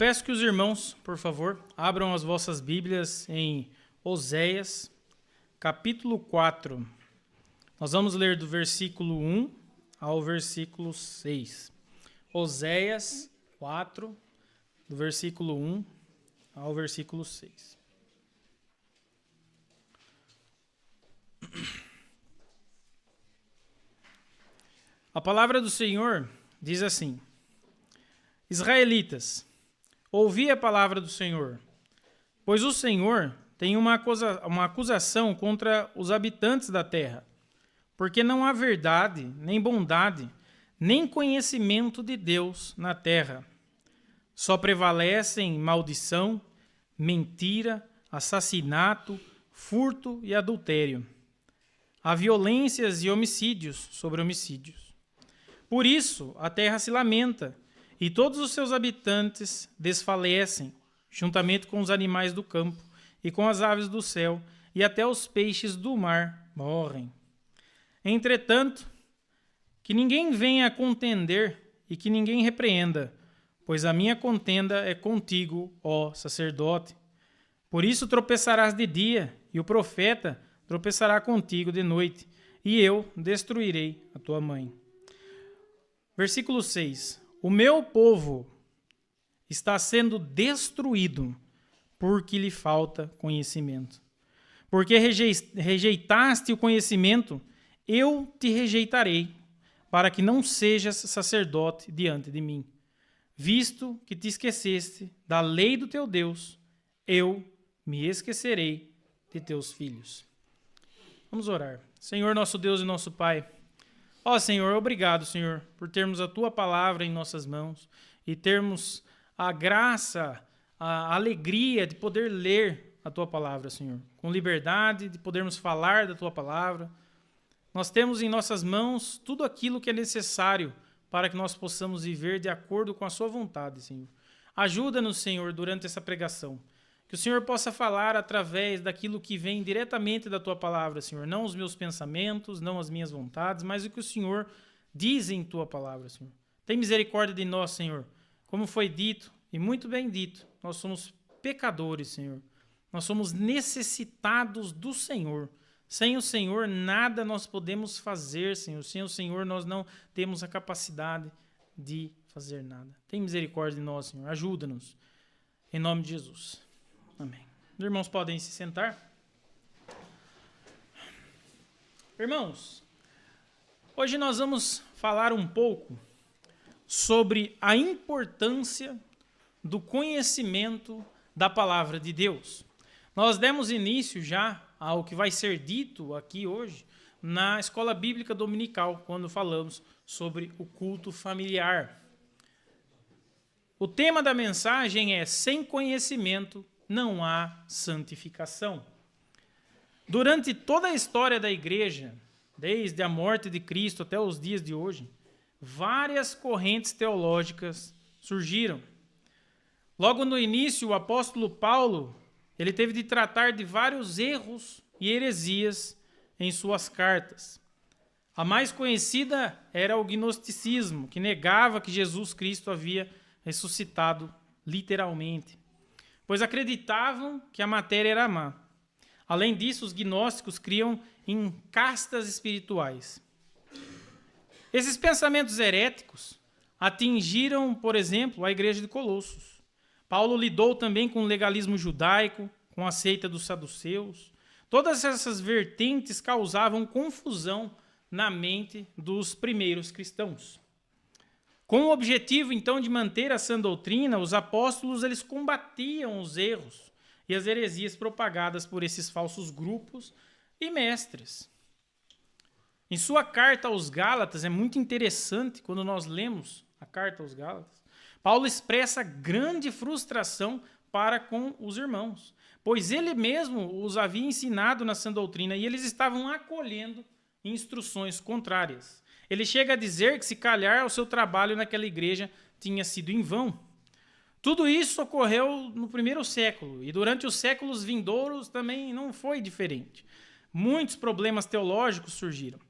Peço que os irmãos, por favor, abram as vossas Bíblias em Oséias, capítulo 4. Nós vamos ler do versículo 1 ao versículo 6. Oséias 4, do versículo 1 ao versículo 6. A palavra do Senhor diz assim: Israelitas, ouvi a palavra do Senhor, pois o Senhor tem uma acusação contra os habitantes da terra, porque não há verdade, nem bondade, nem conhecimento de Deus na terra. Só prevalecem maldição, mentira, assassinato, furto e adultério. Há violências e homicídios sobre homicídios. Por isso a terra se lamenta, e todos os seus habitantes desfalecem, juntamente com os animais do campo e com as aves do céu, e até os peixes do mar morrem. Entretanto, que ninguém venha a contender e que ninguém repreenda, pois a minha contenda é contigo, ó sacerdote. Por isso tropeçarás de dia, e o profeta tropeçará contigo de noite, e eu destruirei a tua mãe. Versículo 6. O meu povo está sendo destruído porque lhe falta conhecimento. Porque rejeitaste o conhecimento, eu te rejeitarei, para que não sejas sacerdote diante de mim. Visto que te esqueceste da lei do teu Deus, eu me esquecerei de teus filhos. Vamos orar. Senhor, nosso Deus e nosso Pai, ó Senhor, obrigado, Senhor, por termos a Tua palavra em nossas mãos e termos a graça, a alegria de poder ler a Tua palavra, Senhor, com liberdade, de podermos falar da Tua palavra. Nós temos em nossas mãos tudo aquilo que é necessário para que nós possamos viver de acordo com a Sua vontade, Senhor. Ajuda-nos, Senhor, durante essa pregação. Que o Senhor possa falar através daquilo que vem diretamente da Tua palavra, Senhor. Não os meus pensamentos, não as minhas vontades, mas o que o Senhor diz em Tua palavra, Senhor. Tem misericórdia de nós, Senhor. Como foi dito, e muito bem dito, nós somos pecadores, Senhor. Nós somos necessitados do Senhor. Sem o Senhor, nada nós podemos fazer, Senhor. Sem o Senhor, nós não temos a capacidade de fazer nada. Tem misericórdia de nós, Senhor. Ajuda-nos. Em nome de Jesus. Amém. Os irmãos podem se sentar. Irmãos, hoje nós vamos falar um pouco sobre a importância do conhecimento da palavra de Deus. Nós demos início já ao que vai ser dito aqui hoje na Escola Bíblica Dominical, quando falamos sobre o culto familiar. O tema da mensagem é: sem conhecimento não há santificação. Durante toda a história da igreja, desde a morte de Cristo até os dias de hoje, várias correntes teológicas surgiram. Logo no início, o apóstolo Paulo, ele teve de tratar de vários erros e heresias em suas cartas. A mais conhecida era o gnosticismo, que negava que Jesus Cristo havia ressuscitado literalmente, pois acreditavam que a matéria era má. Além disso, os gnósticos criam em castas espirituais. Esses pensamentos heréticos atingiram, por exemplo, a igreja de Colossos. Paulo lidou também com o legalismo judaico, com a seita dos saduceus. Todas essas vertentes causavam confusão na mente dos primeiros cristãos. Com o objetivo, então, de manter a sã doutrina, os apóstolos eles combatiam os erros e as heresias propagadas por esses falsos grupos e mestres. Em sua carta aos Gálatas, é muito interessante quando nós lemos a carta aos Gálatas, Paulo expressa grande frustração para com os irmãos, pois ele mesmo os havia ensinado na sã doutrina e eles estavam acolhendo instruções contrárias. Ele chega a dizer que, se calhar, o seu trabalho naquela igreja tinha sido em vão. Tudo isso ocorreu no primeiro século, e durante os séculos vindouros também não foi diferente. Muitos problemas teológicos surgiram.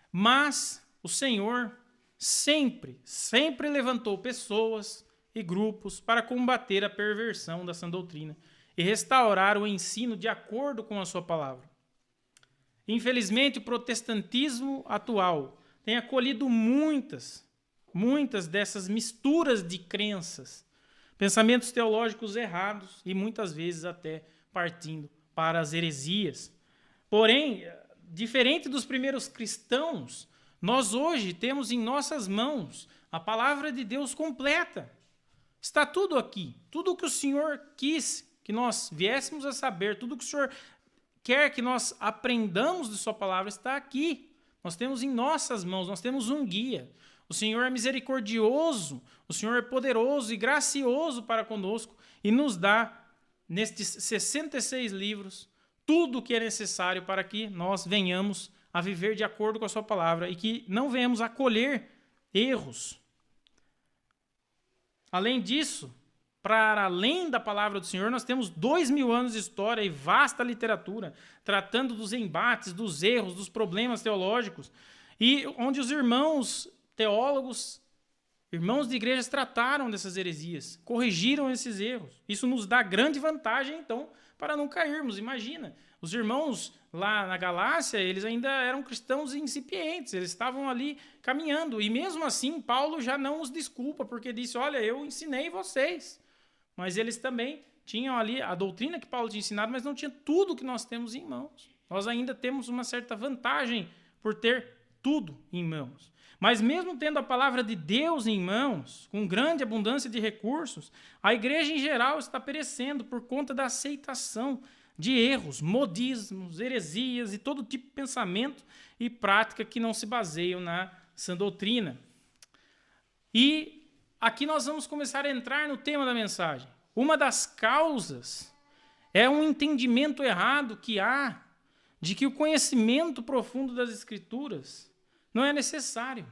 Mas o Senhor sempre levantou pessoas e grupos para combater a perversão da sã doutrina e restaurar o ensino de acordo com a sua palavra. Infelizmente, o protestantismo atual tem acolhido muitas dessas misturas de crenças, pensamentos teológicos errados e muitas vezes até partindo para as heresias. Porém, diferente dos primeiros cristãos, nós hoje temos em nossas mãos a palavra de Deus completa. Está tudo aqui. Tudo o que o Senhor quis que nós viéssemos a saber, tudo o que o Senhor quer que nós aprendamos de sua palavra está aqui. Nós temos em nossas mãos, nós temos um guia. O Senhor é misericordioso, o Senhor é poderoso e gracioso para conosco e nos dá, nestes 66 livros, tudo o que é necessário para que nós venhamos a viver de acordo com a sua palavra e que não venhamos a colher erros. Além disso, para além da palavra do Senhor, nós temos 2000 anos de história e vasta literatura tratando dos embates, dos erros, dos problemas teológicos e onde os irmãos teólogos, irmãos de igrejas trataram dessas heresias, corrigiram esses erros. Isso nos dá grande vantagem, então, para não cairmos. Imagina, os irmãos lá na Galácia, eles ainda eram cristãos incipientes, eles estavam ali caminhando. E mesmo assim, Paulo já não os desculpa, porque disse, olha, eu ensinei vocês. Mas eles também tinham ali a doutrina que Paulo tinha ensinado, mas não tinha tudo que nós temos em mãos. Nós ainda temos uma certa vantagem por ter tudo em mãos. Mas mesmo tendo a palavra de Deus em mãos, com grande abundância de recursos, a igreja em geral está perecendo por conta da aceitação de erros, modismos, heresias e todo tipo de pensamento e prática que não se baseiam na sã doutrina. E aqui nós vamos começar a entrar no tema da mensagem. Uma das causas é um entendimento errado que há de que o conhecimento profundo das Escrituras não é necessário.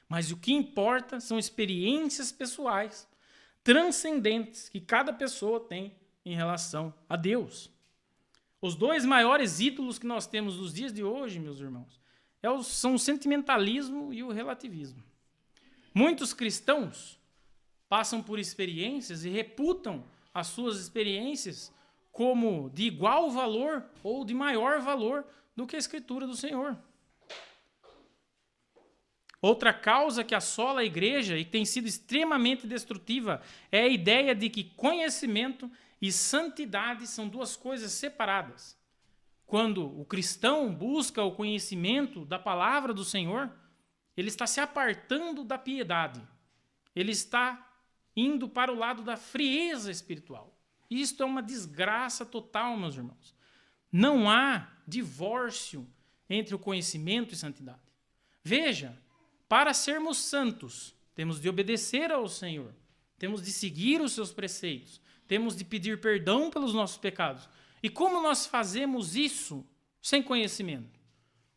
Mas o que importa são experiências pessoais, transcendentes, que cada pessoa tem em relação a Deus. Os dois maiores ídolos que nós temos nos dias de hoje, meus irmãos, são o sentimentalismo e o relativismo. Muitos cristãos passam por experiências e reputam as suas experiências como de igual valor ou de maior valor do que a Escritura do Senhor. Outra causa que assola a igreja e tem sido extremamente destrutiva é a ideia de que conhecimento e santidade são duas coisas separadas. Quando o cristão busca o conhecimento da palavra do Senhor, ele está se apartando da piedade. Ele está indo para o lado da frieza espiritual. Isto é uma desgraça total, meus irmãos. Não há divórcio entre o conhecimento e santidade. Veja, para sermos santos, temos de obedecer ao Senhor, temos de seguir os seus preceitos, temos de pedir perdão pelos nossos pecados. E como nós fazemos isso sem conhecimento?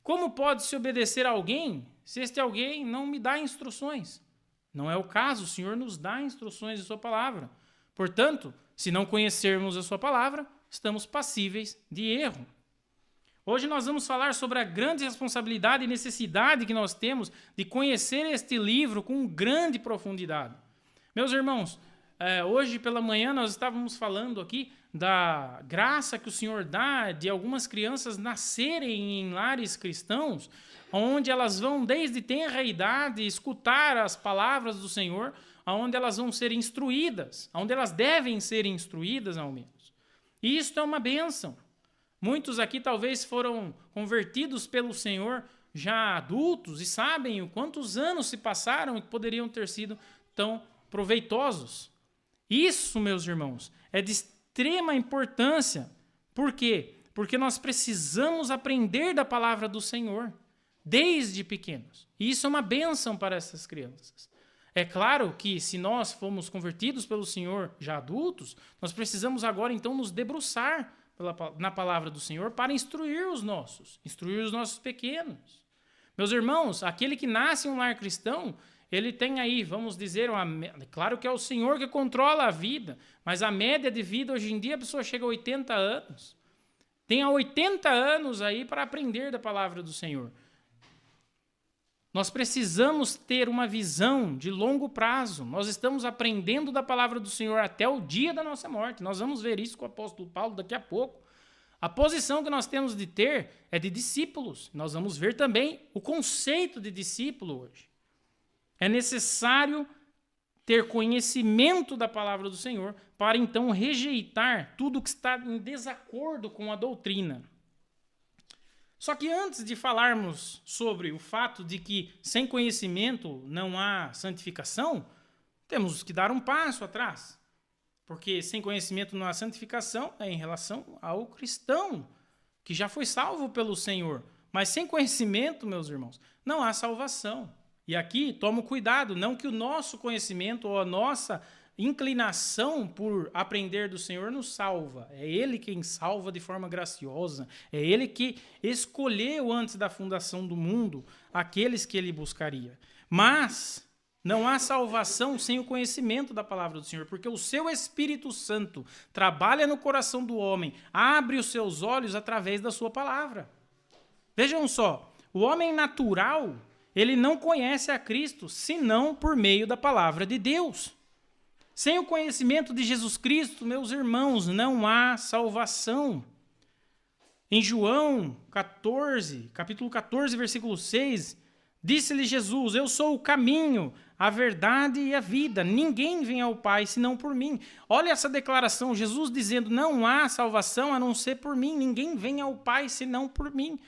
Como pode-se obedecer a alguém se este alguém não me dá instruções? Não é o caso, o Senhor nos dá instruções de sua palavra. Portanto, se não conhecermos a sua palavra, estamos passíveis de erro. Hoje nós vamos falar sobre a grande responsabilidade e necessidade que nós temos de conhecer este livro com grande profundidade. Meus irmãos, hoje pela manhã nós estávamos falando aqui da graça que o Senhor dá de algumas crianças nascerem em lares cristãos, onde elas vão desde tenra idade escutar as palavras do Senhor, onde elas vão ser instruídas, onde elas devem ser instruídas ao menos. E isto é uma bênção. Muitos aqui talvez foram convertidos pelo Senhor já adultos e sabem o quantos anos se passaram e poderiam ter sido tão proveitosos. Isso, meus irmãos, é de extrema importância. Por quê? Porque nós precisamos aprender da palavra do Senhor desde pequenos. E isso é uma bênção para essas crianças. É claro que se nós fomos convertidos pelo Senhor já adultos, nós precisamos agora então nos debruçar na palavra do Senhor para instruir os nossos pequenos. Meus irmãos, aquele que nasce em um lar cristão, ele tem aí, vamos dizer, claro que é o Senhor que controla a vida, mas a média de vida hoje em dia a pessoa chega a 80 anos. Tem 80 anos aí para aprender da palavra do Senhor. Nós precisamos ter uma visão de longo prazo. Nós estamos aprendendo da palavra do Senhor até o dia da nossa morte. Nós vamos ver isso com o apóstolo Paulo daqui a pouco. A posição que nós temos de ter é de discípulos. Nós vamos ver também o conceito de discípulo hoje. É necessário ter conhecimento da palavra do Senhor para então rejeitar tudo que está em desacordo com a doutrina. Só que antes de falarmos sobre o fato de que sem conhecimento não há santificação, temos que dar um passo atrás. Porque sem conhecimento não há santificação é em relação ao cristão, que já foi salvo pelo Senhor. Mas sem conhecimento, meus irmãos, não há salvação. E aqui, toma cuidado, não que o nosso conhecimento ou a nossa inclinação por aprender do Senhor nos salva. É Ele quem salva de forma graciosa. É Ele que escolheu antes da fundação do mundo aqueles que Ele buscaria. Mas não há salvação sem o conhecimento da palavra do Senhor, porque o seu Espírito Santo trabalha no coração do homem, abre os seus olhos através da sua palavra. Vejam só, o homem natural, ele não conhece a Cristo, senão por meio da palavra de Deus. Sem o conhecimento de Jesus Cristo, meus irmãos, não há salvação. Em João 14, capítulo 14, versículo 6, disse-lhe Jesus: eu sou o caminho, a verdade e a vida. Ninguém vem ao Pai senão por mim. Olha essa declaração, Jesus dizendo: não há salvação a não ser por mim. Ninguém vem ao Pai senão por mim.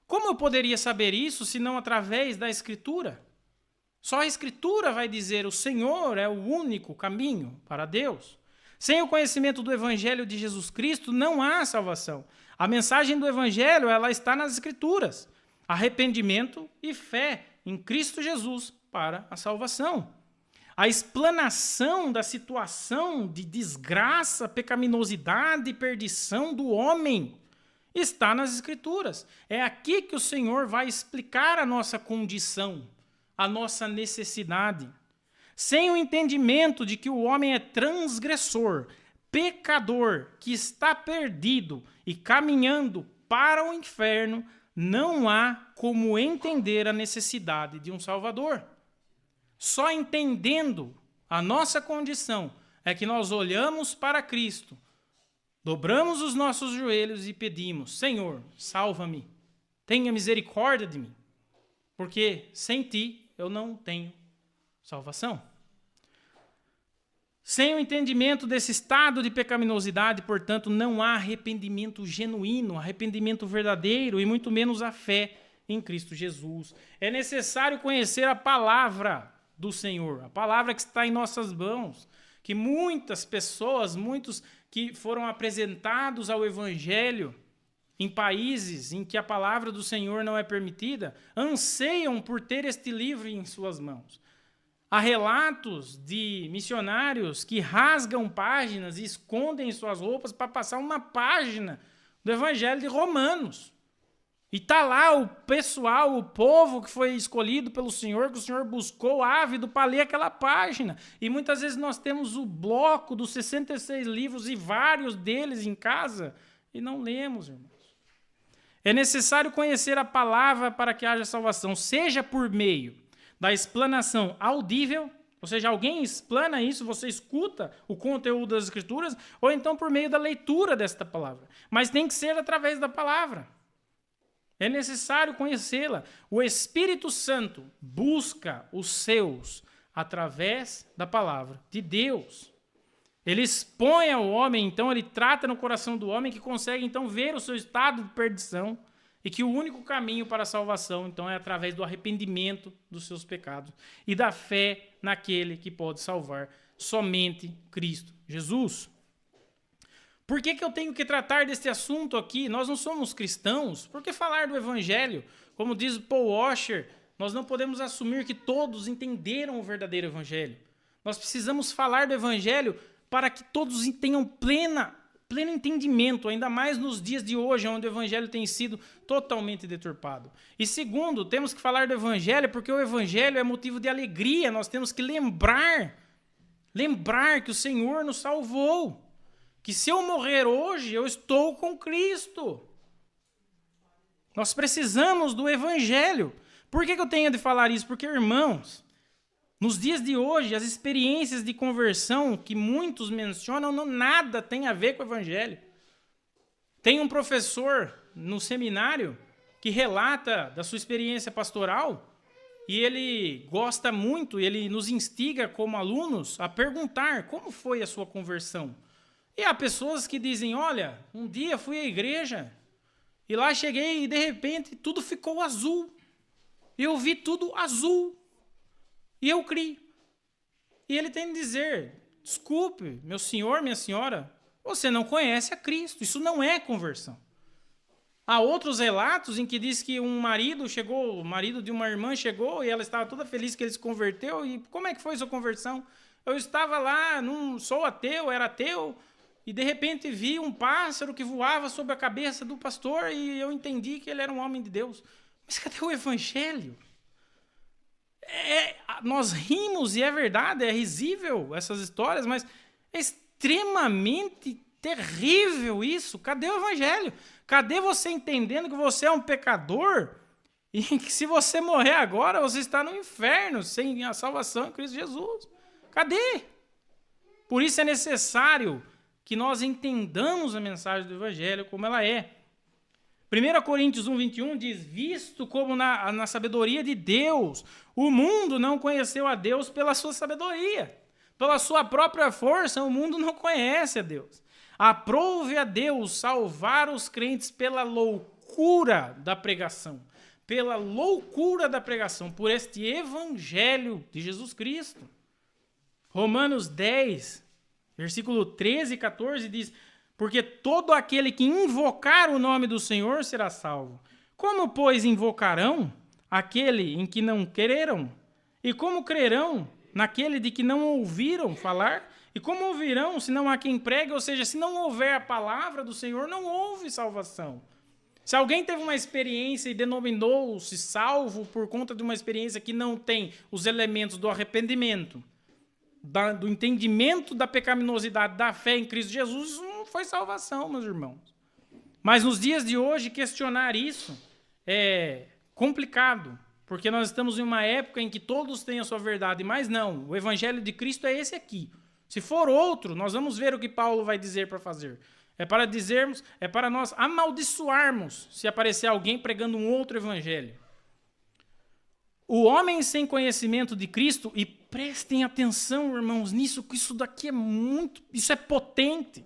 Como eu poderia saber isso senão através da Escritura? Só a Escritura vai dizer: o Senhor é o único caminho para Deus. Sem o conhecimento do Evangelho de Jesus Cristo, não há salvação. A mensagem do Evangelho, ela está nas Escrituras. Arrependimento e fé em Cristo Jesus para a salvação. A explanação da situação de desgraça, pecaminosidade e perdição do homem está nas Escrituras. É aqui que o Senhor vai explicar a nossa condição, a nossa necessidade. Sem o entendimento de que o homem é transgressor, pecador, que está perdido e caminhando para o inferno, não há como entender a necessidade de um Salvador. Só entendendo a nossa condição é que nós olhamos para Cristo, dobramos os nossos joelhos e pedimos: Senhor, salva-me, tenha misericórdia de mim, porque sem ti eu não tenho salvação. Sem o entendimento desse estado de pecaminosidade, portanto, não há arrependimento genuíno, arrependimento verdadeiro e muito menos a fé em Cristo Jesus. É necessário conhecer a palavra do Senhor, a palavra que está em nossas mãos, que muitas pessoas, muitos que foram apresentados ao Evangelho em países em que a palavra do Senhor não é permitida, anseiam por ter este livro em suas mãos. Há relatos de missionários que rasgam páginas e escondem suas roupas para passar uma página do Evangelho de Romanos. E está lá o pessoal, o povo que foi escolhido pelo Senhor, que o Senhor buscou ávido para ler aquela página. E muitas vezes nós temos o bloco dos 66 livros e vários deles em casa e não lemos, irmãos. É necessário conhecer a palavra para que haja salvação, seja por meio da explanação audível, ou seja, alguém explana isso, você escuta o conteúdo das Escrituras, ou então por meio da leitura desta palavra. Mas tem que ser através da palavra. É necessário conhecê-la. O Espírito Santo busca os seus através da palavra de Deus. Ele expõe ao homem, então, ele trata no coração do homem que consegue, então, ver o seu estado de perdição e que o único caminho para a salvação, então, é através do arrependimento dos seus pecados e da fé naquele que pode salvar, somente Cristo Jesus. Por que eu tenho que tratar deste assunto aqui? Nós não somos cristãos. Por que falar do Evangelho? Como diz Paul Washer, nós não podemos assumir que todos entenderam o verdadeiro Evangelho. Nós precisamos falar do Evangelho para que todos tenham pleno entendimento, ainda mais nos dias de hoje, onde o Evangelho tem sido totalmente deturpado. E segundo, temos que falar do Evangelho porque o Evangelho é motivo de alegria. Nós temos que lembrar que o Senhor nos salvou. Que se eu morrer hoje, eu estou com Cristo. Nós precisamos do Evangelho Por que eu tenho de falar isso? Porque, irmãos, nos dias de hoje, as experiências de conversão que muitos mencionam nada tem a ver com o evangelho. Tem um professor no seminário que relata da sua experiência pastoral e ele gosta muito, ele nos instiga como alunos a perguntar como foi a sua conversão. E há pessoas que dizem, olha, um dia fui à igreja e lá cheguei e de repente tudo ficou azul. Eu vi tudo azul. E eu criei. E ele tem de dizer, desculpe, meu senhor, minha senhora, você não conhece a Cristo. Isso não é conversão. Há outros relatos em que diz que um marido chegou, o marido de uma irmã chegou e ela estava toda feliz que ele se converteu. E como é que foi sua conversão? Eu estava lá, não sou ateu, era ateu, e de repente vi um pássaro que voava sobre a cabeça do pastor e eu entendi que ele era um homem de Deus. Mas cadê o evangelho? Nós rimos e é verdade, é risível essas histórias, mas é extremamente terrível isso. Cadê o evangelho? Cadê você entendendo que você é um pecador e que se você morrer agora, você está no inferno sem a salvação em Cristo Jesus? Cadê? Por isso é necessário que nós entendamos a mensagem do evangelho como ela é. 1 Coríntios 1:21 diz, visto como na sabedoria de Deus, o mundo não conheceu a Deus pela sua sabedoria. Pela sua própria força, o mundo não conhece a Deus. Aprove a Deus salvar os crentes pela loucura da pregação. Pela loucura da pregação, por este evangelho de Jesus Cristo. Romanos 10, versículo 13 e 14 diz, porque todo aquele que invocar o nome do Senhor será salvo. Como, pois, invocarão aquele em que não creram? E como crerão naquele de que não ouviram falar? E como ouvirão se não há quem pregue? Ou seja, se não houver a palavra do Senhor, não houve salvação. Se alguém teve uma experiência e denominou-se salvo por conta de uma experiência que não tem os elementos do arrependimento, do entendimento da pecaminosidade, da fé em Cristo Jesus, isso não foi salvação, meus irmãos. Mas nos dias de hoje, questionar isso é complicado, porque nós estamos em uma época em que todos têm a sua verdade, mas não, o evangelho de Cristo é esse aqui. Se for outro, nós vamos ver o que Paulo vai dizer para fazer. É para nós amaldiçoarmos se aparecer alguém pregando um outro evangelho. O homem sem conhecimento de Cristo, e prestem atenção, irmãos, nisso, que isso daqui isso é potente.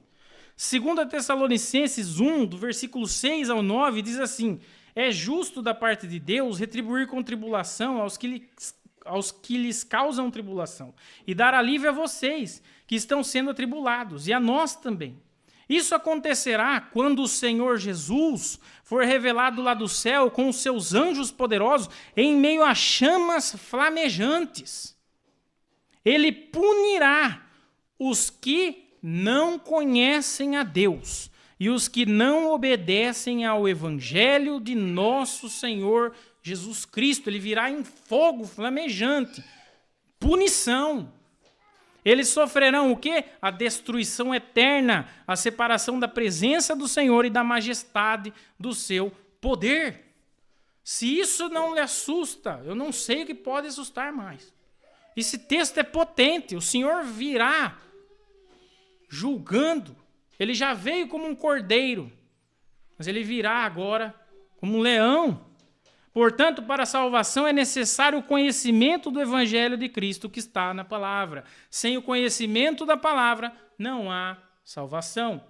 2 Tessalonicenses 1, do versículo 6 ao 9, diz assim, é justo da parte de Deus retribuir com tribulação aos que lhes causam tribulação, e dar alívio a vocês, que estão sendo atribulados, e a nós também. Isso acontecerá quando o Senhor Jesus for revelado lá do céu com os seus anjos poderosos em meio a chamas flamejantes. Ele punirá os que não conhecem a Deus e os que não obedecem ao evangelho de nosso Senhor Jesus Cristo. Ele virá em fogo flamejante. Punição. Eles sofrerão o quê? A destruição eterna, a separação da presença do Senhor e da majestade do seu poder. Se isso não lhe assusta, eu não sei o que pode assustar mais. Esse texto é potente, o Senhor virá julgando. Ele já veio como um cordeiro, mas ele virá agora como um leão. Portanto, para a salvação é necessário o conhecimento do evangelho de Cristo que está na palavra. Sem o conhecimento da palavra, não há salvação.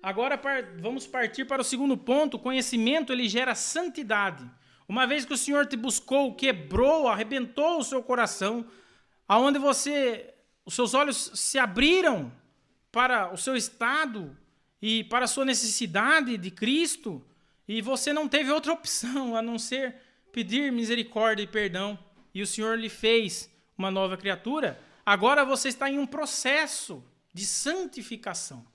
Agora vamos partir para o segundo ponto. O conhecimento, ele gera santidade. Uma vez que o Senhor te buscou, quebrou, arrebentou o seu coração, aonde os seus olhos se abriram para o seu estado e para a sua necessidade de Cristo, e você não teve outra opção a não ser pedir misericórdia e perdão, e o Senhor lhe fez uma nova criatura, agora você está em um processo de santificação.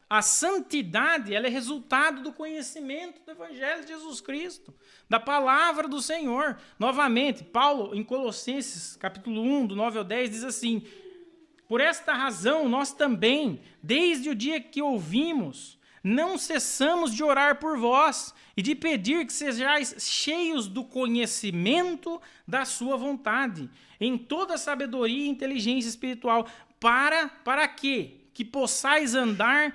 A santidade, ela é resultado do conhecimento do Evangelho de Jesus Cristo, da palavra do Senhor. Novamente, Paulo, em Colossenses, capítulo 1, do 9 ao 10, diz assim, por esta razão, nós também, desde o dia que ouvimos, não cessamos de orar por vós e de pedir que sejais cheios do conhecimento da sua vontade, em toda sabedoria e inteligência espiritual, para quê? Que possais andar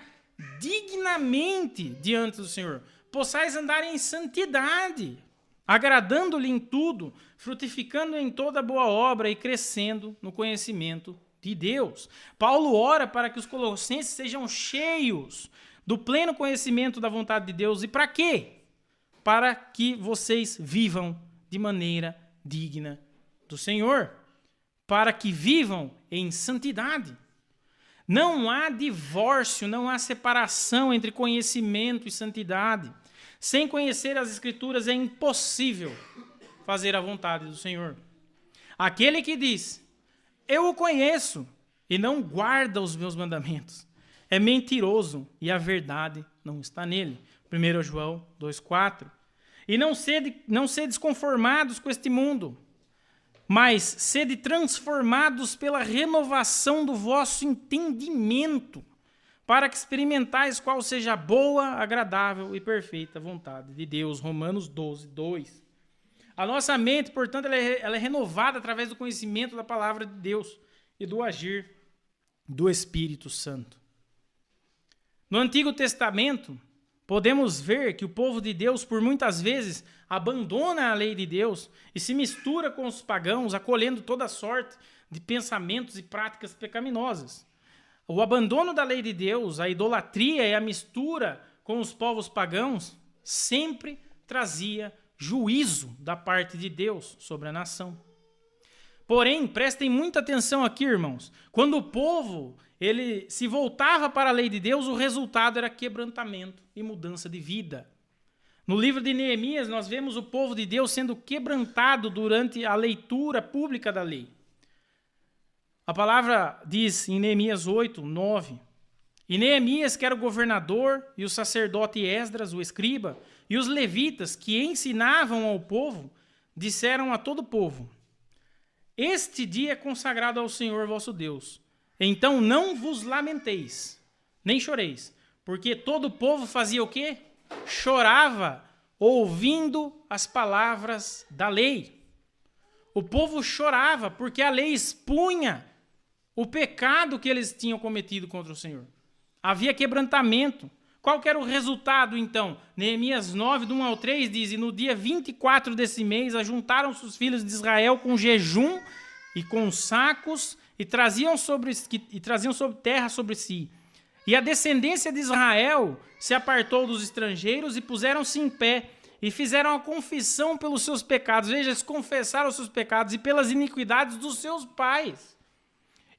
dignamente diante do Senhor, possais andar em santidade, agradando-lhe em tudo, frutificando em toda boa obra e crescendo no conhecimento de Deus. Paulo ora para que os colossenses sejam cheios do pleno conhecimento da vontade de Deus. E para quê? Para que vocês vivam de maneira digna do Senhor, para que vivam em santidade. Não há divórcio, não há separação entre conhecimento e santidade. Sem conhecer as Escrituras é impossível fazer a vontade do Senhor. Aquele que diz, eu o conheço, e não guarda os meus mandamentos, é mentiroso e a verdade não está nele. 1 João 2,4. E não sedes conformados com este mundo, mas sede transformados pela renovação do vosso entendimento, para que experimentais qual seja a boa, agradável e perfeita vontade de Deus. Romanos 12:2. A nossa mente, portanto, ela é renovada através do conhecimento da palavra de Deus e do agir do Espírito Santo. No Antigo Testamento, podemos ver que o povo de Deus, por muitas vezes, abandona a lei de Deus e se mistura com os pagãos, acolhendo toda sorte de pensamentos e práticas pecaminosas. O abandono da lei de Deus, a idolatria e a mistura com os povos pagãos sempre trazia juízo da parte de Deus sobre a nação. Porém, prestem muita atenção aqui, irmãos. Quando o povo ele se voltava para a lei de Deus, o resultado era quebrantamento e mudança de vida. No livro de Neemias, nós vemos o povo de Deus sendo quebrantado durante a leitura pública da lei. A palavra diz em Neemias 8:9, e Neemias, que era o governador, e o sacerdote Esdras, o escriba, e os levitas que ensinavam ao povo, disseram a todo o povo, este dia é consagrado ao Senhor vosso Deus. Então não vos lamenteis, nem choreis, porque todo o povo fazia o quê? Chorava, ouvindo as palavras da lei. O povo chorava, porque a lei expunha o pecado que eles tinham cometido contra o Senhor. Havia quebrantamento. Qual que era o resultado, então? Neemias 9, do 1 ao 3, diz, e no dia 24 desse mês, ajuntaram-se os filhos de Israel com jejum e com sacos, e traziam sobre terra sobre si. E a descendência de Israel se apartou dos estrangeiros e puseram-se em pé e fizeram a confissão pelos seus pecados. Veja, eles confessaram os seus pecados e pelas iniquidades dos seus pais.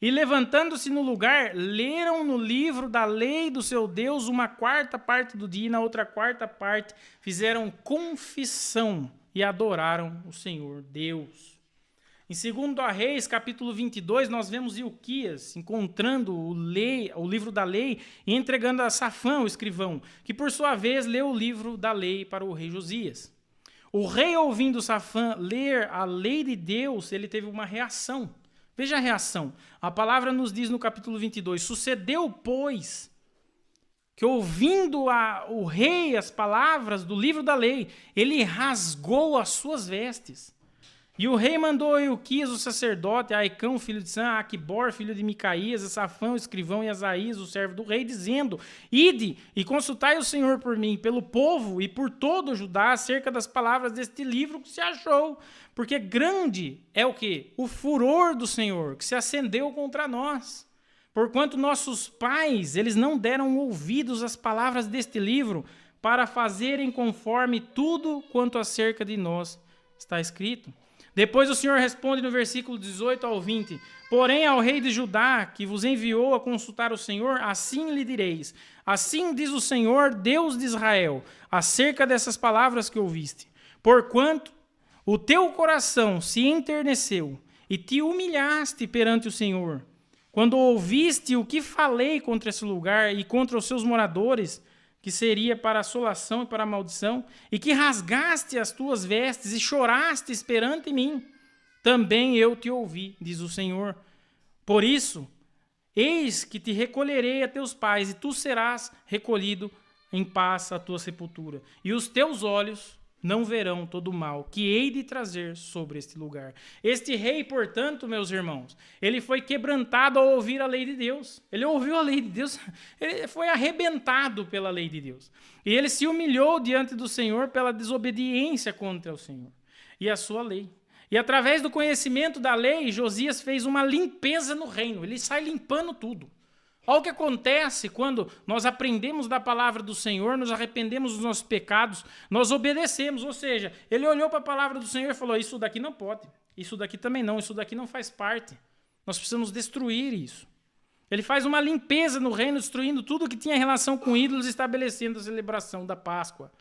E levantando-se no lugar, leram no livro da lei do seu Deus uma quarta parte do dia e na outra quarta parte fizeram confissão e adoraram o Senhor Deus. Em 2 Reis, capítulo 22, nós vemos Ilquias encontrando o livro da lei e entregando a Safã, o escrivão, que por sua vez leu o livro da lei para o rei Josias. O rei, ouvindo Safã ler a lei de Deus, ele teve uma reação. Veja a reação. A palavra nos diz no capítulo 22, sucedeu, pois, que ouvindo o rei as palavras do livro da lei, ele rasgou as suas vestes. E o rei mandou a Ilquias, o sacerdote, a Aicão, filho de Sã, a Aquibor, filho de Micaías, a Safã, o escrivão, e a Asaías, o servo do rei, dizendo, ide e consultai o Senhor por mim, pelo povo e por todo o Judá, acerca das palavras deste livro que se achou. Porque grande é o quê? O furor do Senhor, que se acendeu contra nós. Porquanto nossos pais, eles não deram ouvidos às palavras deste livro, para fazerem conforme tudo quanto acerca de nós está escrito. Depois o Senhor responde no versículo 18 ao 20, porém ao rei de Judá, que vos enviou a consultar o Senhor, assim lhe direis, assim diz o Senhor, Deus de Israel, acerca dessas palavras que ouviste, porquanto o teu coração se enterneceu e te humilhaste perante o Senhor, quando ouviste o que falei contra esse lugar e contra os seus moradores, que seria para assolação e para maldição, e que rasgaste as tuas vestes e choraste perante mim, também eu te ouvi, diz o Senhor. Por isso, eis que te recolherei a teus pais, e tu serás recolhido em paz a tua sepultura, e os teus olhos não verão todo o mal que hei de trazer sobre este lugar. Este rei, portanto, meus irmãos, ele foi quebrantado ao ouvir a lei de Deus. Ele ouviu a lei de Deus, ele foi arrebentado pela lei de Deus. E ele se humilhou diante do Senhor pela desobediência contra o Senhor e a sua lei. E através do conhecimento da lei, Josias fez uma limpeza no reino. Ele sai limpando tudo. Olha o que acontece quando nós aprendemos da palavra do Senhor, nos arrependemos dos nossos pecados, nós obedecemos. Ou seja, ele olhou para a palavra do Senhor e falou, isso daqui não pode, isso daqui também não, isso daqui não faz parte. Nós precisamos destruir isso. Ele faz uma limpeza no reino, destruindo tudo que tinha relação com ídolos, estabelecendo a celebração da Páscoa.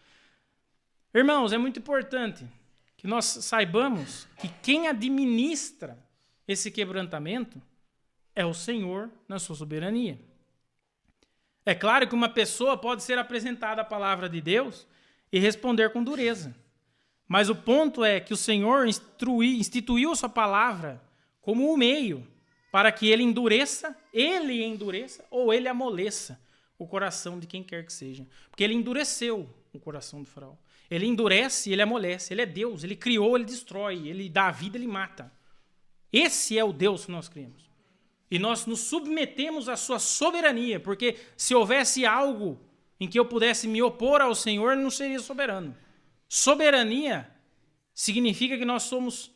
Irmãos, é muito importante que nós saibamos que quem administra esse quebrantamento é o Senhor na sua soberania. É claro que uma pessoa pode ser apresentada a palavra de Deus e responder com dureza. Mas o ponto é que o Senhor instituiu a sua palavra como um meio para que ele endureça ou ele amoleça o coração de quem quer que seja. Porque ele endureceu o coração do faraó. Ele endurece e ele amolece. Ele é Deus, ele criou, ele destrói, ele dá a vida, ele mata. Esse é o Deus que nós criamos. E nós nos submetemos à sua soberania, porque se houvesse algo em que eu pudesse me opor ao Senhor, ele não seria soberano. Soberania significa que nós somos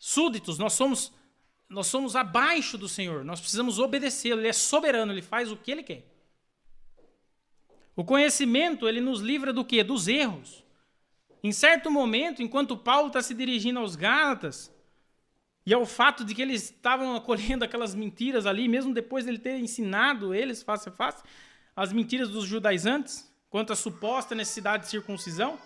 súditos, nós somos abaixo do Senhor, nós precisamos obedecê-lo, ele é soberano, ele faz o que ele quer. O conhecimento, ele nos livra do quê? Dos erros. Em certo momento, enquanto Paulo está se dirigindo aos Gálatas, e ao fato de que eles estavam acolhendo aquelas mentiras ali, mesmo depois de ele ter ensinado eles, face a face, as mentiras dos judaizantes, quanto à suposta necessidade de circuncisão,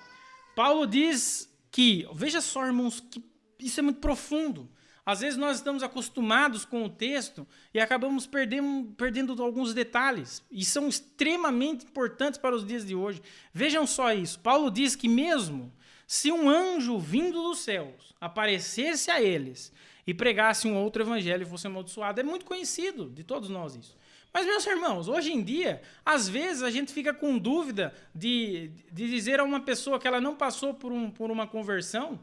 Paulo diz que, veja só, irmãos, que isso é muito profundo. Às vezes nós estamos acostumados com o texto e acabamos perdendo alguns detalhes, e são extremamente importantes para os dias de hoje. Vejam só isso. Paulo diz que mesmo se um anjo vindo dos céus aparecesse a eles e pregasse um outro evangelho e fosse amaldiçoado, é muito conhecido de todos nós isso. Mas, meus irmãos, hoje em dia, às vezes a gente fica com dúvida de dizer a uma pessoa que ela não passou por uma conversão,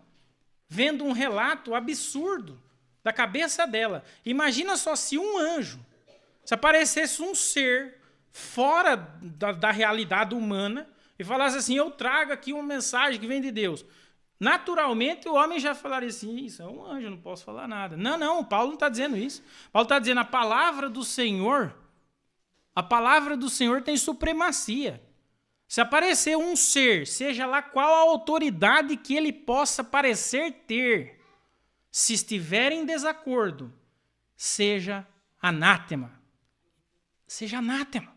vendo um relato absurdo da cabeça dela. Imagina só se um anjo, se aparecesse um ser fora da realidade humana e falasse assim, eu trago aqui uma mensagem que vem de Deus. Naturalmente, o homem já falaria assim, isso é um anjo, eu não posso falar nada. Não, Paulo não está dizendo isso. Paulo está dizendo, a palavra do Senhor tem supremacia. Se aparecer um ser, seja lá qual a autoridade que ele possa parecer ter, se estiver em desacordo, seja anátema. Seja anátema.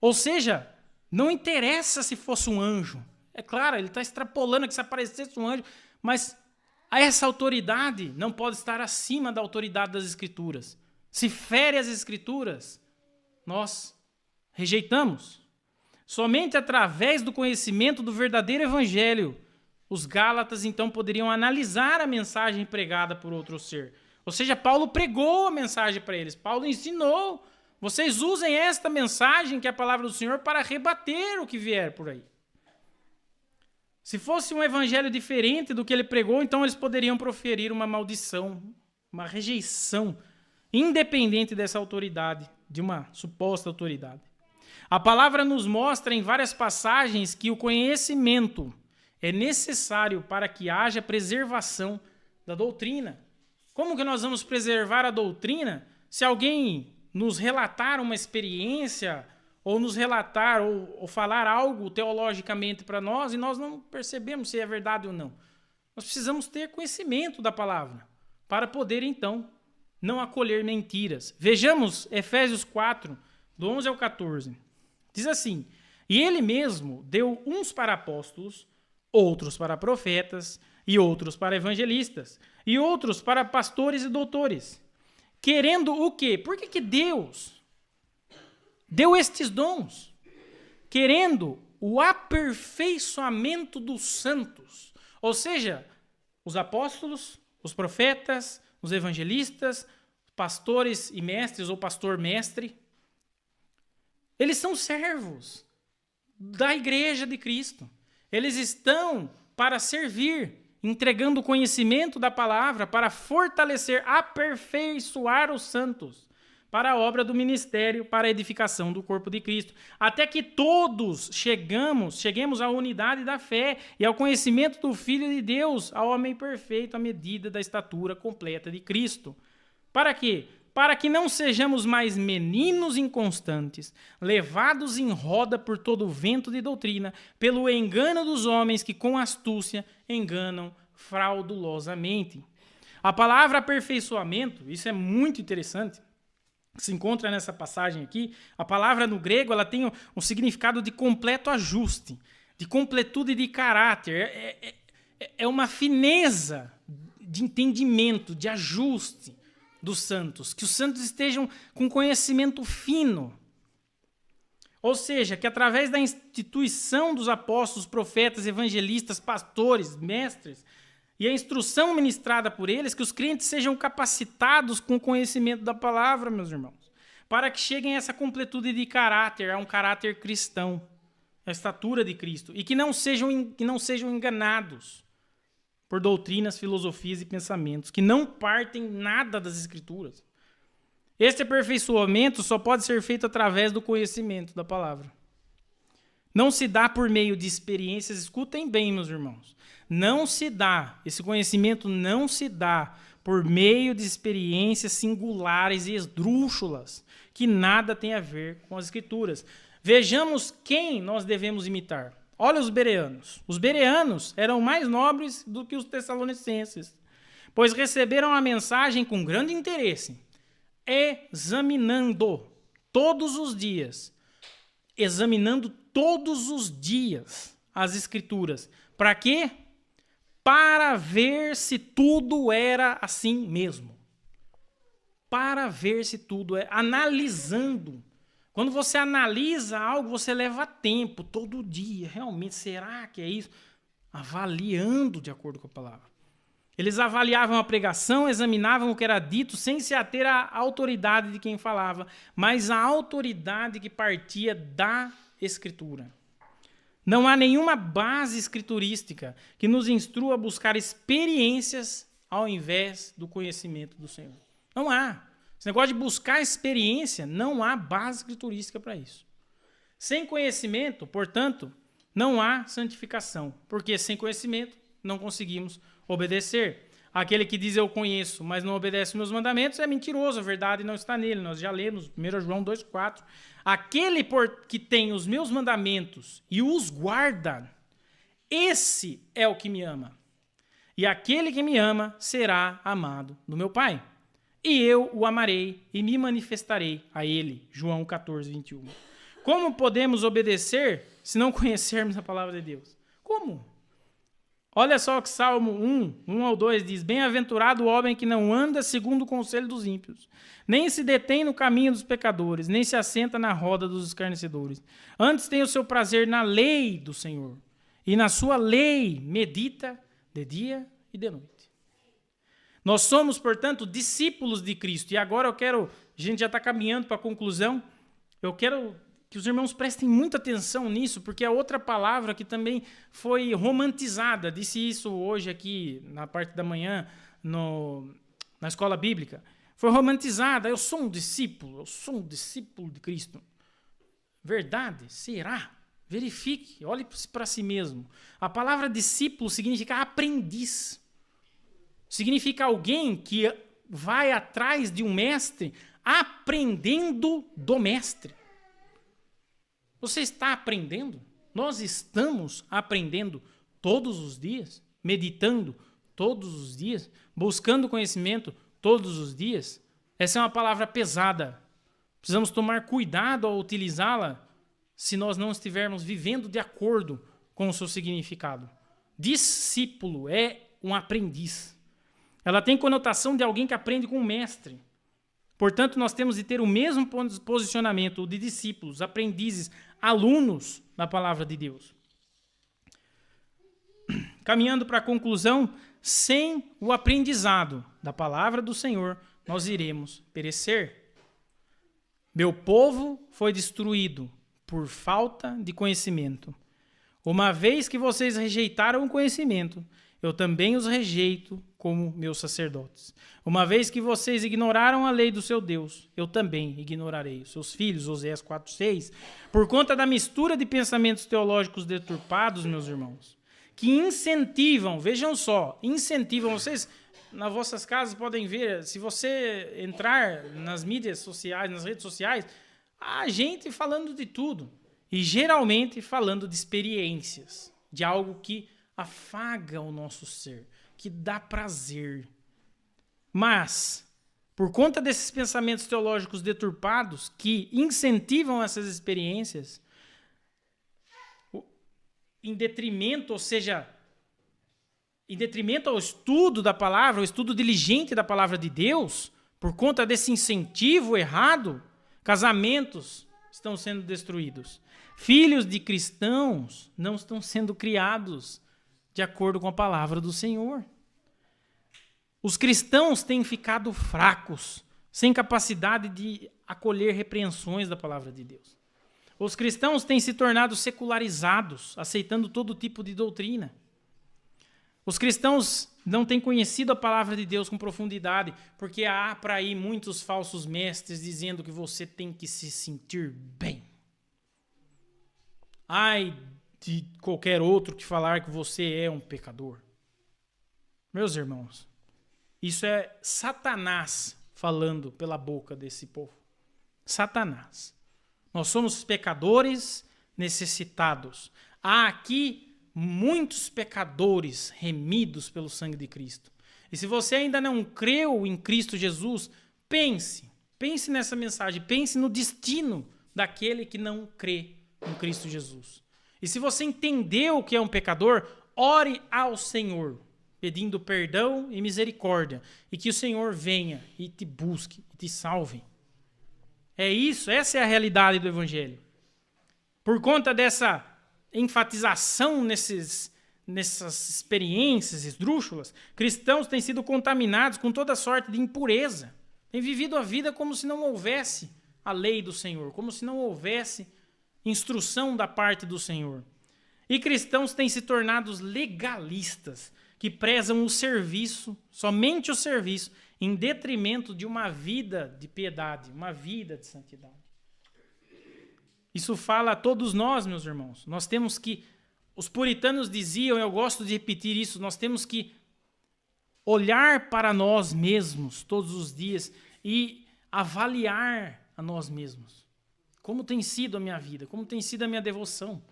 Ou seja, não interessa se fosse um anjo. É claro, ele está extrapolando que se aparecesse um anjo, mas essa autoridade não pode estar acima da autoridade das Escrituras. Se fere as Escrituras, nós rejeitamos. Somente através do conhecimento do verdadeiro Evangelho, os Gálatas então poderiam analisar a mensagem pregada por outro ser. Ou seja, Paulo pregou a mensagem para eles. Paulo ensinou, vocês usem esta mensagem, que é a palavra do Senhor, para rebater o que vier por aí. Se fosse um evangelho diferente do que ele pregou, então eles poderiam proferir uma maldição, uma rejeição, independente dessa autoridade, de uma suposta autoridade. A palavra nos mostra em várias passagens que o conhecimento é necessário para que haja preservação da doutrina. Como que nós vamos preservar a doutrina se alguém nos relatar uma experiência ou nos relatar ou falar algo teologicamente para nós e nós não percebemos se é verdade ou não? Nós precisamos ter conhecimento da palavra para poder, então, não acolher mentiras. Vejamos Efésios 4, do 11 ao 14. Diz assim, e ele mesmo deu uns para apóstolos, outros para profetas, e outros para evangelistas, e outros para pastores e doutores. Querendo o quê? Por que Deus deu estes dons? Querendo o aperfeiçoamento dos santos. Ou seja, os apóstolos, os profetas, os evangelistas, pastores e mestres, ou pastor-mestre, eles são servos da igreja de Cristo. Eles estão para servir, entregando o conhecimento da palavra para fortalecer, aperfeiçoar os santos para a obra do ministério, para a edificação do corpo de Cristo, até que todos cheguemos à unidade da fé e ao conhecimento do Filho de Deus, ao homem perfeito, à medida da estatura completa de Cristo. Para quê? Para que não sejamos mais meninos inconstantes, levados em roda por todo o vento de doutrina, pelo engano dos homens que com astúcia enganam fraudulosamente. A palavra aperfeiçoamento, isso é muito interessante, se encontra nessa passagem aqui. A palavra no grego ela tem um significado de completo ajuste, de completude de caráter. É uma fineza de entendimento, de ajuste dos santos, que os santos estejam com conhecimento fino. Ou seja, que através da instituição dos apóstolos, profetas, evangelistas, pastores, mestres, e a instrução ministrada por eles, que os crentes sejam capacitados com o conhecimento da palavra, meus irmãos, para que cheguem a essa completude de caráter, a um caráter cristão, a estatura de Cristo, e que não sejam enganados por doutrinas, filosofias e pensamentos, que não partem nada das Escrituras. Este aperfeiçoamento só pode ser feito através do conhecimento da palavra. Não se dá por meio de experiências, escutem bem, meus irmãos, não se dá, esse conhecimento não se dá por meio de experiências singulares e esdrúxulas, que nada tem a ver com as Escrituras. Vejamos quem nós devemos imitar. Olha os bereanos. Os bereanos eram mais nobres do que os tessalonicenses, pois receberam a mensagem com grande interesse, examinando todos os dias as Escrituras. Para quê? Para ver se tudo era assim mesmo. Para ver se tudo é analisando. Quando você analisa algo, você leva tempo, todo dia. Realmente, será que é isso? Avaliando de acordo com a palavra. Eles avaliavam a pregação, examinavam o que era dito, sem se ater à autoridade de quem falava, mas à autoridade que partia da Escritura. Não há nenhuma base escriturística que nos instrua a buscar experiências ao invés do conhecimento do Senhor. Não há. Esse negócio de buscar experiência, não há base escriturística para isso. Sem conhecimento, portanto, não há santificação, porque sem conhecimento não conseguimos obedecer. Aquele que diz eu conheço, mas não obedece meus mandamentos é mentiroso, a verdade não está nele. Nós já lemos 1 João 2,4. Aquele que tem os meus mandamentos e os guarda, esse é o que me ama. E aquele que me ama será amado do meu Pai. E eu o amarei e me manifestarei a ele. João 14:21. Como podemos obedecer se não conhecermos a palavra de Deus? Como? Olha só o que Salmo 1 ao 2 diz: Bem-aventurado o homem que não anda segundo o conselho dos ímpios, nem se detém no caminho dos pecadores, nem se assenta na roda dos escarnecedores. Antes tem o seu prazer na lei do Senhor, e na sua lei medita de dia e de noite. Nós somos, portanto, discípulos de Cristo. E agora a gente já está caminhando para a conclusão, eu quero que os irmãos prestem muita atenção nisso, porque é outra palavra que também foi romantizada. Disse isso hoje aqui, na parte da manhã, na escola bíblica. Foi romantizada. Eu sou um discípulo de Cristo. Verdade? Será? Verifique, olhe para si mesmo. A palavra discípulo significa aprendiz. Significa alguém que vai atrás de um mestre aprendendo do mestre. Você está aprendendo? Nós estamos aprendendo todos os dias, meditando todos os dias, buscando conhecimento todos os dias. Essa é uma palavra pesada. Precisamos tomar cuidado ao utilizá-la se nós não estivermos vivendo de acordo com o seu significado. Discípulo é um aprendiz. Ela tem conotação de alguém que aprende com o mestre. Portanto, nós temos de ter o mesmo posicionamento de discípulos, aprendizes, alunos da palavra de Deus. Caminhando para a conclusão, sem o aprendizado da palavra do Senhor, nós iremos perecer. Meu povo foi destruído por falta de conhecimento. Uma vez que vocês rejeitaram o conhecimento, eu também os rejeito como meus sacerdotes. Uma vez que vocês ignoraram a lei do seu Deus, eu também ignorarei os seus filhos. Oséias 4:6. Por conta da mistura de pensamentos teológicos deturpados, meus irmãos, que incentivam, vejam só, incentivam, vocês nas vossas casas podem ver, se você entrar nas mídias sociais, nas redes sociais, há gente falando de tudo. E geralmente falando de experiências, de algo que afaga o nosso ser, que dá prazer. Mas, por conta desses pensamentos teológicos deturpados que incentivam essas experiências, em detrimento, ou seja, em detrimento ao estudo da palavra, ao estudo diligente da palavra de Deus, por conta desse incentivo errado, casamentos estão sendo destruídos. Filhos de cristãos não estão sendo criados de acordo com a palavra do Senhor. Os cristãos têm ficado fracos, sem capacidade de acolher repreensões da palavra de Deus. Os cristãos têm se tornado secularizados, aceitando todo tipo de doutrina. Os cristãos não têm conhecido a palavra de Deus com profundidade, porque há para aí muitos falsos mestres dizendo que você tem que se sentir bem. Ai de qualquer outro que falar que você é um pecador. Meus irmãos, isso é Satanás falando pela boca desse povo. Satanás. Nós somos pecadores necessitados. Há aqui muitos pecadores remidos pelo sangue de Cristo. E se você ainda não creu em Cristo Jesus, pense nessa mensagem, pense no destino daquele que não crê em Cristo Jesus. E se você entendeu que é um pecador, ore ao Senhor, pedindo perdão e misericórdia, e que o Senhor venha e te busque, e te salve. É isso, essa é a realidade do Evangelho. Por conta dessa enfatização nessas experiências esdrúxulas, cristãos têm sido contaminados com toda sorte de impureza. Têm vivido a vida como se não houvesse a lei do Senhor, como se não houvesse instrução da parte do Senhor. E cristãos têm se tornado legalistas, que prezam o serviço, somente o serviço, em detrimento de uma vida de piedade, uma vida de santidade. Isso fala a todos nós, meus irmãos. Nós temos que, os puritanos diziam, eu gosto de repetir isso, nós temos que olhar para nós mesmos todos os dias e avaliar a nós mesmos. Como tem sido a minha vida? Como tem sido a minha devoção?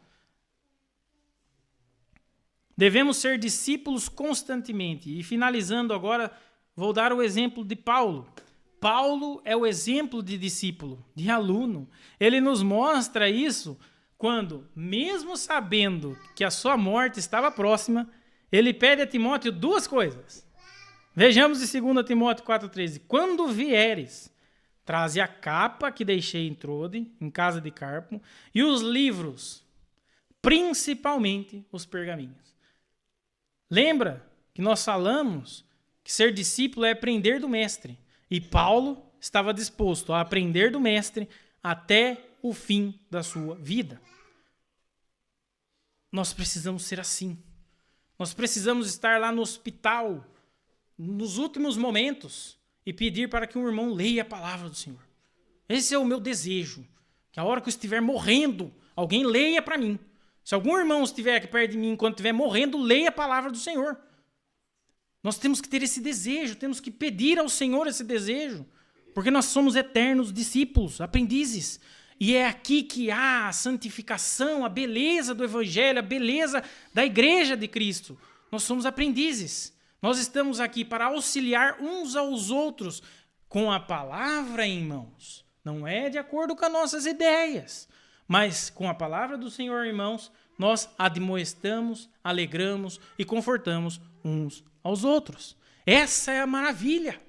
Devemos ser discípulos constantemente. E finalizando agora, vou dar o exemplo de Paulo. Paulo é o exemplo de discípulo, de aluno. Ele nos mostra isso quando, mesmo sabendo que a sua morte estava próxima, ele pede a Timóteo duas coisas. Vejamos em 2 Timóteo 4,13. Quando vieres, traze a capa que deixei em Trode, em casa de Carpo, e os livros, principalmente os pergaminhos. Lembra que nós falamos que ser discípulo é aprender do mestre. E Paulo estava disposto a aprender do mestre até o fim da sua vida. Nós precisamos ser assim. Nós precisamos estar lá no hospital, nos últimos momentos, e pedir para que um irmão leia a palavra do Senhor. Esse é o meu desejo. Que a hora que eu estiver morrendo, alguém leia para mim. Se algum irmão estiver aqui perto de mim enquanto estiver morrendo, leia a palavra do Senhor. Nós temos que ter esse desejo, temos que pedir ao Senhor esse desejo, porque nós somos eternos discípulos, aprendizes. E é aqui que há a santificação, a beleza do Evangelho, a beleza da igreja de Cristo. Nós somos aprendizes. Nós estamos aqui para auxiliar uns aos outros com a palavra em mãos. Não é de acordo com as nossas ideias, mas com a palavra do Senhor em mãos, nós admoestamos, alegramos e confortamos uns aos outros. Essa é a maravilha.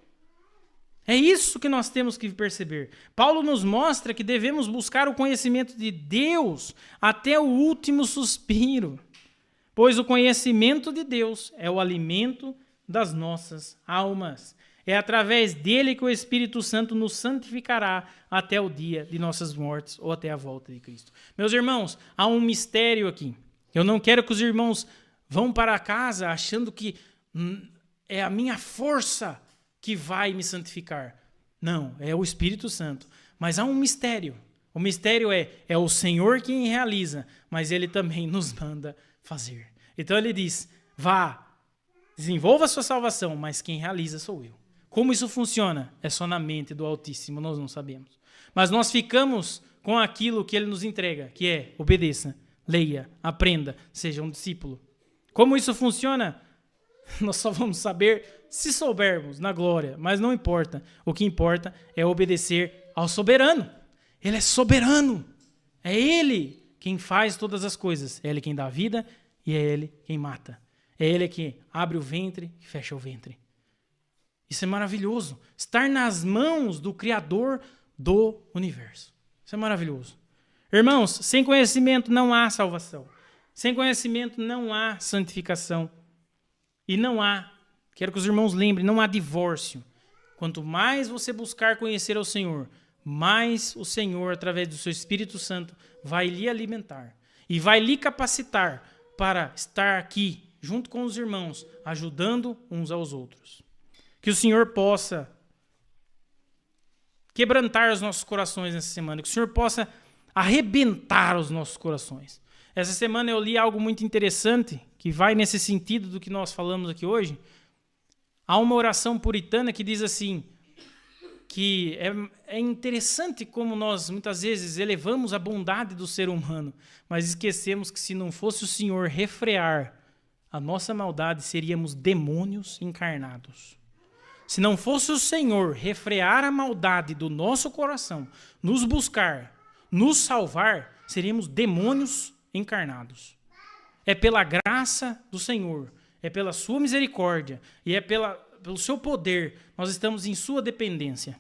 É isso que nós temos que perceber. Paulo nos mostra que devemos buscar o conhecimento de Deus até o último suspiro, pois o conhecimento de Deus é o alimento das nossas almas. É através dele que o Espírito Santo nos santificará até o dia de nossas mortes ou até a volta de Cristo. Meus irmãos, há um mistério aqui. Eu não quero que os irmãos vão para casa achando que é a minha força que vai me santificar. Não, é o Espírito Santo. Mas há um mistério. O mistério é o Senhor quem realiza, mas ele também nos manda fazer. Então ele diz, vá, desenvolva a sua salvação, mas quem realiza sou eu. Como isso funciona? É só na mente do Altíssimo, nós não sabemos. Mas nós ficamos com aquilo que ele nos entrega, que é obedeça, leia, aprenda, seja um discípulo. Como isso funciona? Nós só vamos saber se soubermos na glória, mas não importa. O que importa é obedecer ao soberano. Ele é soberano. É ele quem faz todas as coisas. É ele quem dá vida e é ele quem mata. É ele que abre o ventre e fecha o ventre. Isso é maravilhoso. Estar nas mãos do Criador do universo. Isso é maravilhoso. Irmãos, sem conhecimento não há salvação. Sem conhecimento não há santificação. E não há, quero que os irmãos lembrem, não há divórcio. Quanto mais você buscar conhecer ao Senhor, mais o Senhor, através do seu Espírito Santo, vai lhe alimentar. E vai lhe capacitar para estar aqui, junto com os irmãos, ajudando uns aos outros. Que o Senhor possa quebrantar os nossos corações nessa semana. Que o Senhor possa arrebentar os nossos corações. Essa semana eu li algo muito interessante, que vai nesse sentido do que nós falamos aqui hoje. Há uma oração puritana que diz assim, que é interessante como nós muitas vezes elevamos a bondade do ser humano, mas esquecemos que se não fosse o Senhor refrear a nossa maldade, seríamos demônios encarnados. Se não fosse o Senhor refrear a maldade do nosso coração, nos buscar, nos salvar, seríamos demônios encarnados. É pela graça do Senhor, é pela sua misericórdia e é pelo seu poder, nós estamos em sua dependência.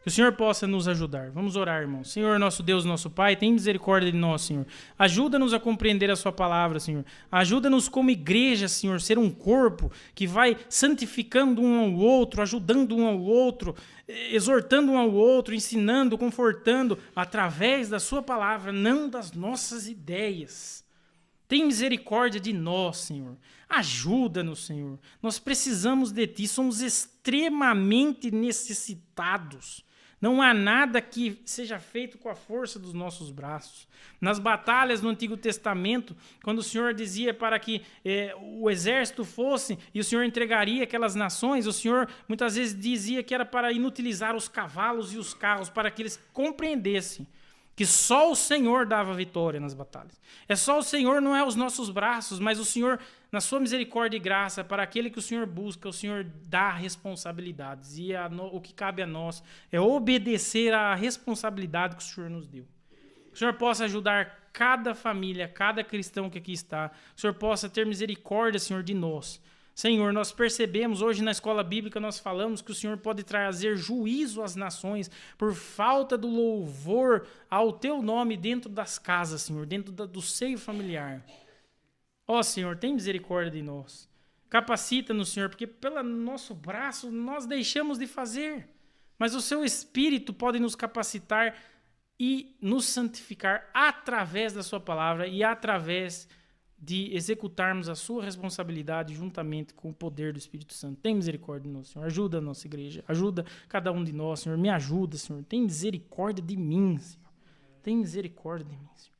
Que o Senhor possa nos ajudar. Vamos orar, irmãos. Senhor, nosso Deus, nosso Pai, tem misericórdia de nós, Senhor. Ajuda-nos a compreender a sua palavra, Senhor. Ajuda-nos como igreja, Senhor, ser um corpo que vai santificando um ao outro, ajudando um ao outro, exortando um ao outro, ensinando, confortando, através da sua palavra, não das nossas ideias. Tem misericórdia de nós, Senhor. Ajuda-nos, Senhor. Nós precisamos de Ti, somos extremamente necessitados. Não há nada que seja feito com a força dos nossos braços. Nas batalhas no Antigo Testamento, quando o Senhor dizia para que o exército fosse e o Senhor entregaria aquelas nações, o Senhor muitas vezes dizia que era para inutilizar os cavalos e os carros, para que eles compreendessem que só o Senhor dava vitória nas batalhas. É só o Senhor, não é os nossos braços, mas o Senhor, na sua misericórdia e graça, para aquele que o Senhor busca, o Senhor dá responsabilidades. E o que cabe a nós é obedecer à responsabilidade que o Senhor nos deu. Que o Senhor possa ajudar cada família, cada cristão que aqui está. Que o Senhor possa ter misericórdia, Senhor, de nós. Senhor, nós percebemos, hoje na escola bíblica nós falamos que o Senhor pode trazer juízo às nações por falta do louvor ao Teu nome dentro das casas, Senhor, dentro do seio familiar. Ó Senhor, tem misericórdia de nós. Capacita-nos, Senhor, porque pelo nosso braço nós deixamos de fazer. Mas o Seu Espírito pode nos capacitar e nos santificar através da Sua palavra e através de executarmos a sua responsabilidade juntamente com o poder do Espírito Santo. Tem misericórdia de nós, Senhor. Ajuda a nossa igreja. Ajuda cada um de nós, Senhor. Me ajuda, Senhor. Tem misericórdia de mim, Senhor. Tem misericórdia de mim, Senhor.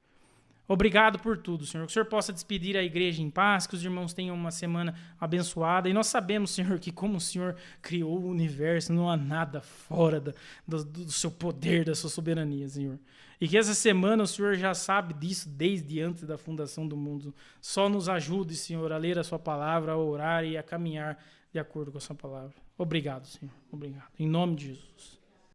Obrigado por tudo, Senhor. Que o Senhor possa despedir a igreja em paz, que os irmãos tenham uma semana abençoada. E nós sabemos, Senhor, que como o Senhor criou o universo, não há nada fora do seu poder, da sua soberania, Senhor. E que essa semana o Senhor já sabe disso desde antes da fundação do mundo. Só nos ajude, Senhor, a ler a sua palavra, a orar e a caminhar de acordo com a sua palavra. Obrigado, Senhor. Obrigado. Em nome de Jesus.